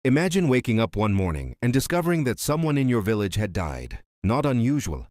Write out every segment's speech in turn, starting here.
Imagine waking up one morning and discovering that someone in your village had died. Not unusual.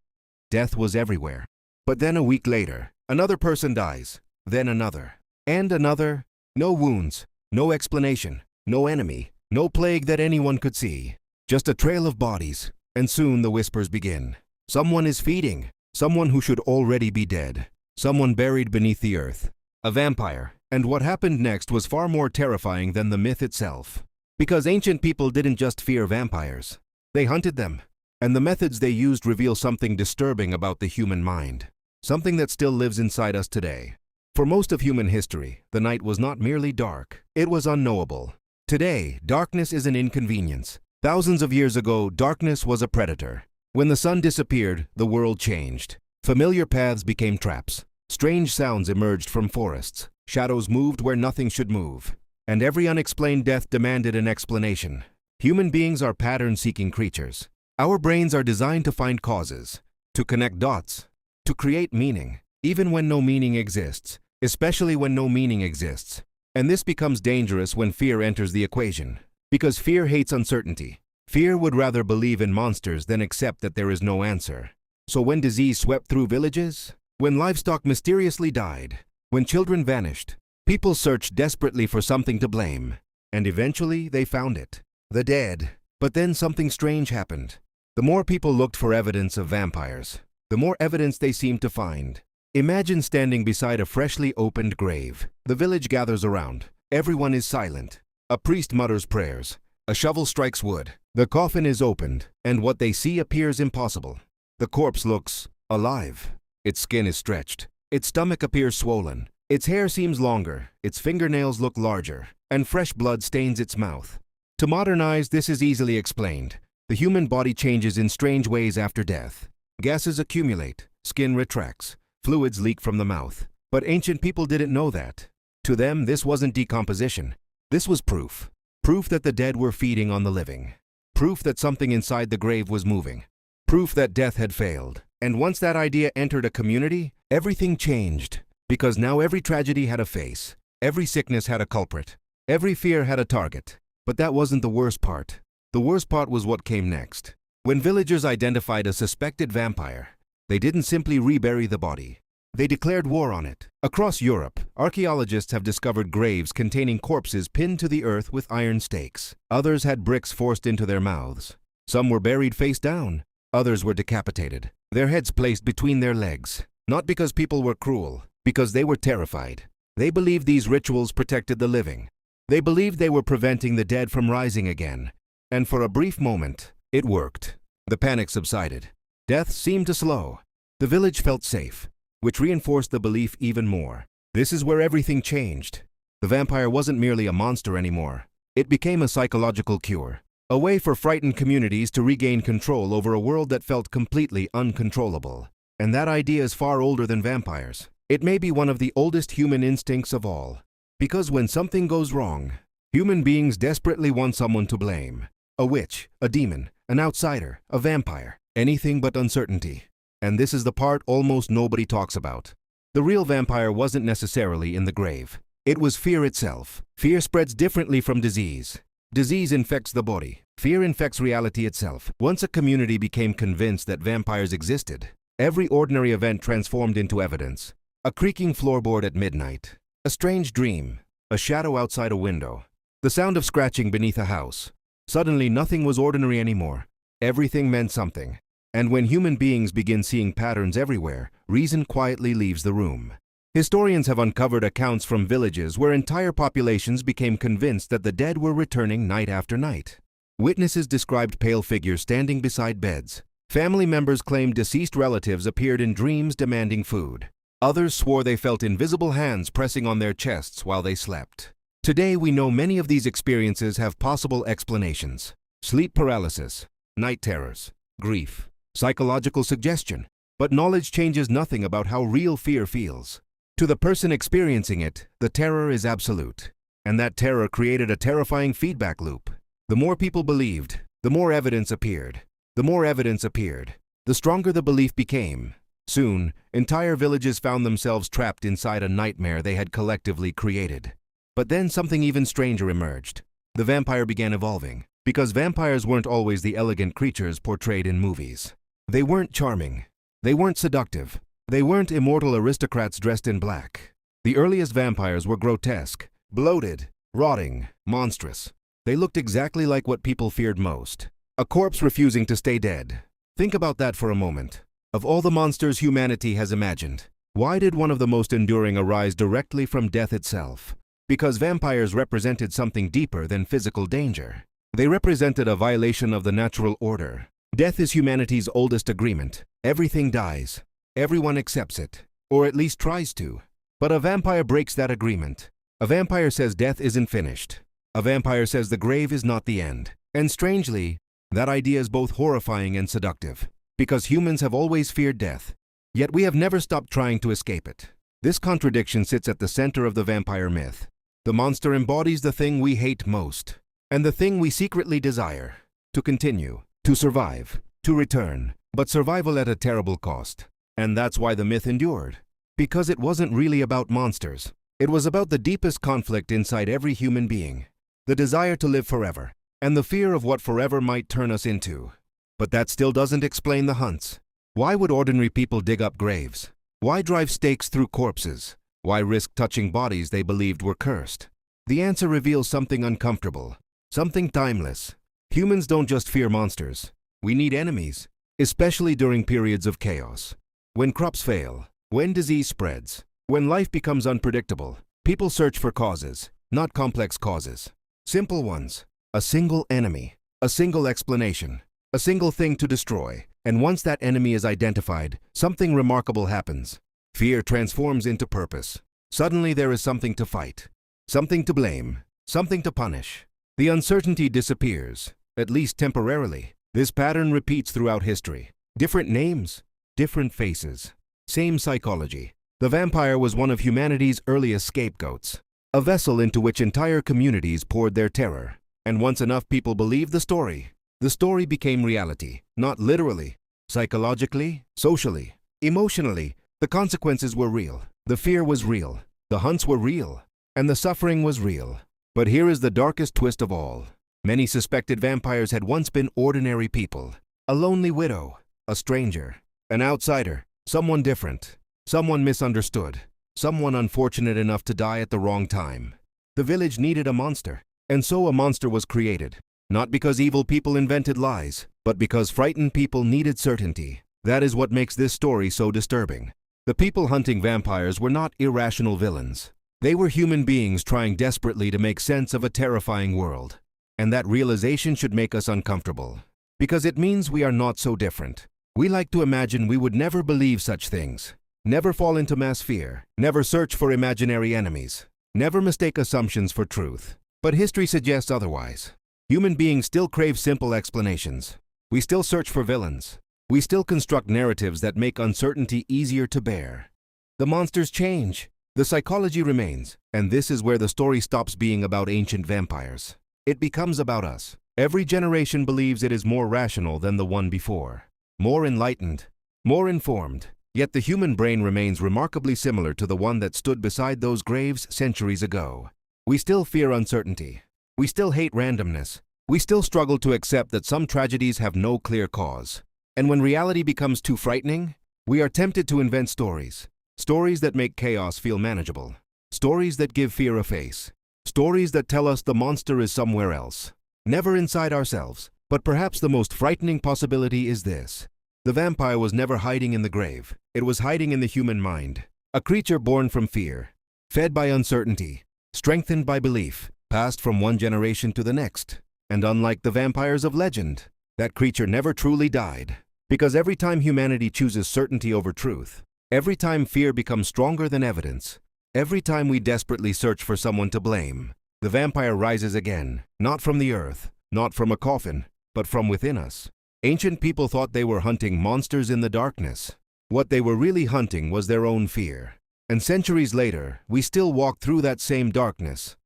Death was everywhere. But then a week later, another person dies, then another, and another. No wounds, no explanation, no enemy, no plague that anyone could see. Just a trail of bodies, and soon the whispers begin. Someone is feeding, someone who should already be dead, someone buried beneath the earth. A vampire. And what happened next was far more terrifying than the myth itself. Because ancient people didn't just fear vampires. They hunted them. And the methods they used reveal something disturbing about the human mind. Something that still lives inside us today. For most of human history, the night was not merely dark. It was unknowable. Today, darkness is an inconvenience. Thousands of years ago, darkness was a predator. When the sun disappeared, the world changed. Familiar paths became traps. Strange sounds emerged from forests. Shadows moved where nothing should move. And every unexplained death demanded an explanation. Human beings are pattern-seeking creatures. Our brains are designed to find causes, to connect dots, to create meaning, even when no meaning exists, especially when no meaning exists. And this becomes dangerous when fear enters the equation. Because fear hates uncertainty. Fear would rather believe in monsters than accept that there is no answer. So when disease swept through villages, when livestock mysteriously died, when children vanished, people searched desperately for something to blame. And eventually they found it. The dead. But then something strange happened. The more people looked for evidence of vampires, the more evidence they seemed to find. Imagine standing beside a freshly opened grave. The village gathers around. Everyone is silent. A priest mutters prayers. A shovel strikes wood. The coffin is opened, and what they see appears impossible. The corpse looks alive. Its skin is stretched. Its stomach appears swollen. Its hair seems longer. Its fingernails look larger, and fresh blood stains its mouth. To modern eyes, this is easily explained. The human body changes in strange ways after death. Gases accumulate. Skin retracts. Fluids leak from the mouth. But ancient people didn't know that. To them, this wasn't decomposition. This was proof. Proof that the dead were feeding on the living. Proof that something inside the grave was moving. Proof that death had failed. And once that idea entered a community, everything changed. Because now every tragedy had a face. Every sickness had a culprit. Every fear had a target. But that wasn't the worst part. The worst part was what came next. When villagers identified a suspected vampire, they didn't simply rebury the body. They declared war on it. Across Europe, archaeologists have discovered graves containing corpses pinned to the earth with iron stakes. Others had bricks forced into their mouths. Some were buried face down. Others were decapitated. Their heads placed between their legs. Not because people were cruel, because they were terrified. They believed these rituals protected the living. They believed they were preventing the dead from rising again. And for a brief moment, it worked. The panic subsided. Death seemed to slow. The village felt safe, which reinforced the belief even more. This is where everything changed. The vampire wasn't merely a monster anymore. It became a psychological cure. A way for frightened communities to regain control over a world that felt completely uncontrollable. And that idea is far older than vampires. It may be one of the oldest human instincts of all. Because when something goes wrong, human beings desperately want someone to blame. A witch, a demon, an outsider, a vampire, anything but uncertainty. And this is the part almost nobody talks about. The real vampire wasn't necessarily in the grave. It was fear itself. Fear spreads differently from disease. Disease infects the body. Fear infects reality itself. Once a community became convinced that vampires existed, every ordinary event transformed into evidence. A creaking floorboard at midnight. A strange dream. A shadow outside a window. The sound of scratching beneath a house. Suddenly, nothing was ordinary anymore. Everything meant something. And when human beings begin seeing patterns everywhere, reason quietly leaves the room. Historians have uncovered accounts from villages where entire populations became convinced that the dead were returning night after night. Witnesses described pale figures standing beside beds. Family members claimed deceased relatives appeared in dreams demanding food. Others swore they felt invisible hands pressing on their chests while they slept. Today, we know many of these experiences have possible explanations. Sleep paralysis, night terrors, grief, psychological suggestion. But knowledge changes nothing about how real fear feels. To the person experiencing it, the terror is absolute. And that terror created a terrifying feedback loop. The more people believed, the more evidence appeared. The more evidence appeared, the stronger the belief became. Soon, entire villages found themselves trapped inside a nightmare they had collectively created. But then something even stranger emerged. the vampire began evolving, because vampires weren't always the elegant creatures portrayed in movies. They weren't charming. They weren't seductive. They weren't immortal aristocrats dressed in black. The earliest vampires were grotesque, bloated, rotting, monstrous. They looked exactly like what people feared most: a corpse refusing to stay dead. Think about that for a moment. Of all the monsters humanity has imagined, why did one of the most enduring arise directly from death itself? Because vampires represented something deeper than physical danger. They represented a violation of the natural order. Death is humanity's oldest agreement. Everything dies. Everyone accepts it, or at least tries to. But a vampire breaks that agreement. A vampire says death isn't finished. A vampire says the grave is not the end. And strangely, that idea is both horrifying and seductive, because humans have always feared death, yet we have never stopped trying to escape it. This contradiction sits at the center of the vampire myth. The monster embodies the thing we hate most, and the thing we secretly desire: to continue, to survive, to return, but survival at a terrible cost. And that's why the myth endured. Because it wasn't really about monsters. It was about the deepest conflict inside every human being: the desire to live forever, and the fear of what forever might turn us into. But that still doesn't explain the hunts. Why would ordinary people dig up graves? Why drive stakes through corpses? Why risk touching bodies they believed were cursed? The answer reveals something uncomfortable, something timeless. Humans don't just fear monsters. We need enemies, especially during periods of chaos. When crops fail, when disease spreads, when life becomes unpredictable, people search for causes, not complex causes. Simple ones. A single enemy, a single explanation, a single thing to destroy. And once that enemy is identified, something remarkable happens. Fear transforms into purpose. Suddenly there is something to fight, something to blame, something to punish. The uncertainty disappears, at least temporarily. This pattern repeats throughout history. Different names, different faces, same psychology. The vampire was one of humanity's earliest scapegoats, a vessel into which entire communities poured their terror. And once enough people believed the story became reality, not literally, psychologically, socially, emotionally. The consequences were real, the fear was real, the hunts were real, and the suffering was real. But here is the darkest twist of all. Many suspected vampires had once been ordinary people: a lonely widow, a stranger, an outsider, someone different, someone misunderstood, someone unfortunate enough to die at the wrong time. The village needed a monster, and so a monster was created. Not because evil people invented lies, but because frightened people needed certainty. That is what makes this story so disturbing. The people hunting vampires were not irrational villains. They were human beings trying desperately to make sense of a terrifying world. And that realization should make us uncomfortable, because it means we are not so different. We like to imagine we would never believe such things, never fall into mass fear, never search for imaginary enemies, never mistake assumptions for truth. But history suggests otherwise. Human beings still crave simple explanations. We still search for villains. We still construct narratives that make uncertainty easier to bear. The monsters change. The psychology remains. And this is where the story stops being about ancient vampires. It becomes about us. Every generation believes it is more rational than the one before, more enlightened, more informed. Yet the human brain remains remarkably similar to the one that stood beside those graves centuries ago. We still fear uncertainty. We still hate randomness. We still struggle to accept that some tragedies have no clear cause. And when reality becomes too frightening, we are tempted to invent stories. Stories that make chaos feel manageable. Stories that give fear a face. Stories that tell us the monster is somewhere else, never inside ourselves. But perhaps the most frightening possibility is this. The vampire was never hiding in the grave. It was hiding in the human mind. A creature born from fear, fed by uncertainty, strengthened by belief, passed from one generation to the next. And unlike the vampires of legend, that creature never truly died. Because every time humanity chooses certainty over truth, every time fear becomes stronger than evidence, every time we desperately search for someone to blame, the vampire rises again, not from the earth, not from a coffin, but from within us. Ancient people thought they were hunting monsters in the darkness. What they were really hunting was their own fear. And centuries later, we still walk through that same darkness.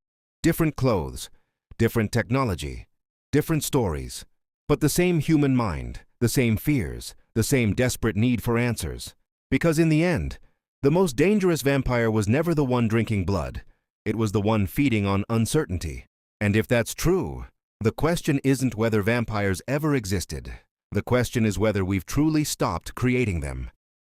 Different clothes, different technology, different stories, but the same human mind, the same fears, the same desperate need for answers. Because in the end, the most dangerous vampire was never the one drinking blood. It was the one feeding on uncertainty. And if that's true, the question isn't whether vampires ever existed. The question is whether we've truly stopped creating them.